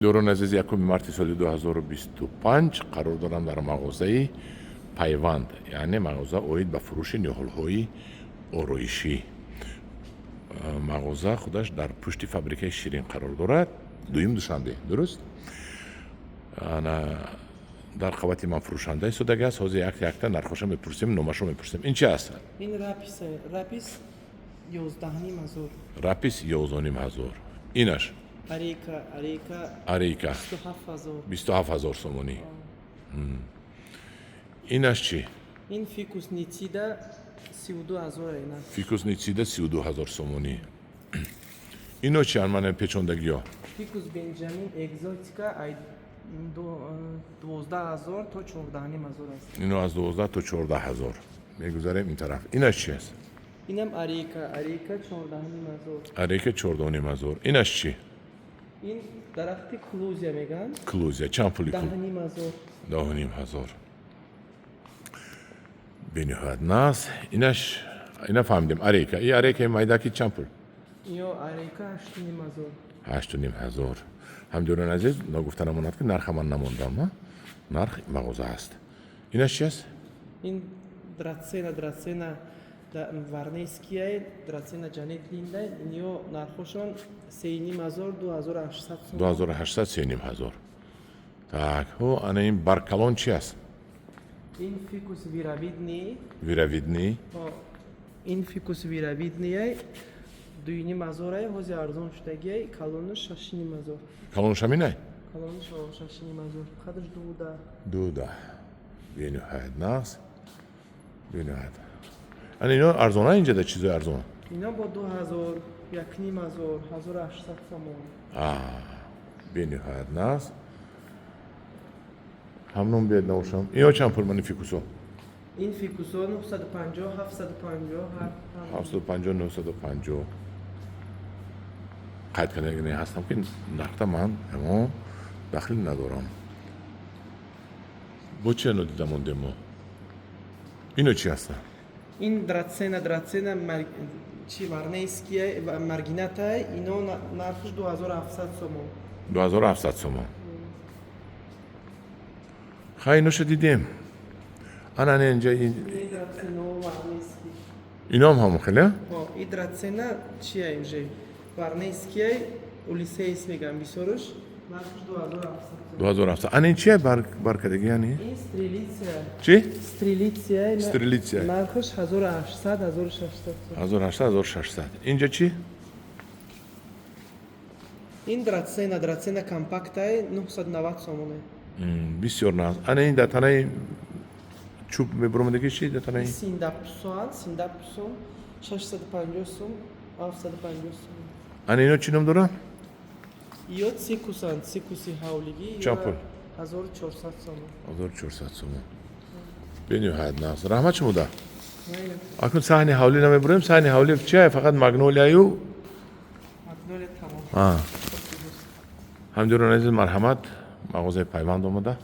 دوران عزیز 1 مارس سال 2025 قرار دارم در مغازه پیوند، یعنی مغازه اوید به فروش نهال‌های آرایشی. مغازه خودش در پشت فابریکه شیرین قرار دارد. دویم دوشنبه، درست؟ انا در قوت من فروشنده سودگی است. حاضر یک تا نرخش میپرسیم، نمرش میپرسیم. این چی است؟ این راپیس 11,500. راپیس 11,500. اینش اریکا 27,000 سومونی. اینش چی؟ این فیکوس نیتسیدا 32,000 اینا. فیکوس نیتسیدا 32,000 سومونی. اینو چی من پیچوندگی ها؟ فیکوس بنجامین اگزوتیکا 12,000 تا 14,500 است. اینو از 12 تا 14,000 میگذاریم این طرف. اینش چی است؟ اینم اریکا 14,500. اریکا 14,500. اینش چی؟ این درخت کلوزیا میگن. کلوزیا چند پولی؟ 10,500. 10,500. بنیاد ناس. اینش اینا فهمیدیم. اریکا. این اریکا مایداکی چند پول؟ یا اریکا 8,500. 8,500. همدوران عزیز نگفتنم اومد که نرخ من نموندم. نرخ مغازه است. اینش چی است؟ این دراتسینا وارنیسکیه دراتسینا جانیت لینده. اینو نرخشون 3,500 2,800. 2,800 3,500. Так, о, а این баркалон چی است؟ این فیکوس ویراویدنی. ویراویدنی. این فیکوس ویراویدنیه 2,500 هوزی ارزون شدگی کالونش 6,500. کالونش همینه؟ کالونش 6,500. خودش دوده. بنیاد ناس. بنیاد. اینا ارزونه اینجا ده چیزای ارزونه؟ اینا با 2,000 1,500 1,800 تومان. بنیاد ناس. همون بیاد نوشم. اینو چند پول منی فیکوسو؟ این فیکوسو 950 750 750 950. قید کنه هستم که نقطه من اما دخلی ندارم. با چه نو دیدم اون دمو؟ اینو چی هسته؟ این دراتسینا چی وارنیسکیه و مارگیناتای اینو نرخش 2,700 سومون. 2,700 سومون. خیلی اینو دیدیم. انا اینجا این دراتسینا وارنیسکی. اینا هم خیلی؟ این دراتسینا چیه اینجا؟ وارنیسکیه اولیسیس میگم بیسورش نرخش 2,700. 2,700. انا این چیه برکدگی یعنی؟ این استریلیتسیا. چی؟ استریلیتسیا. نرخش 1,800 1,600. 1,800 1,600. اینجا چی؟ این دراتسینا کامپاکتای 990 سومونه. بسیار ناز. انا این دتانای چوب میبرمدگی چی دتانای؟ سینداپسون 650 سوم 750 سوم. انا اینو چی نام دارم؟ یاد سیکوسی هاولیگی چند پول؟ 1,400 سوم. 1,400 سوم. بنیاد ناز. رحمت شما ده. اکنون صحنه هاولی نمیبریم. صحنه هاولی چیه؟ فقط ماگنولیایو. ماگنولیا تمام. همدوران عزیز مرحمت. مغازه پیوند آمده.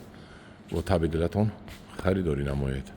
با تابع دلتون خریداری نمایید.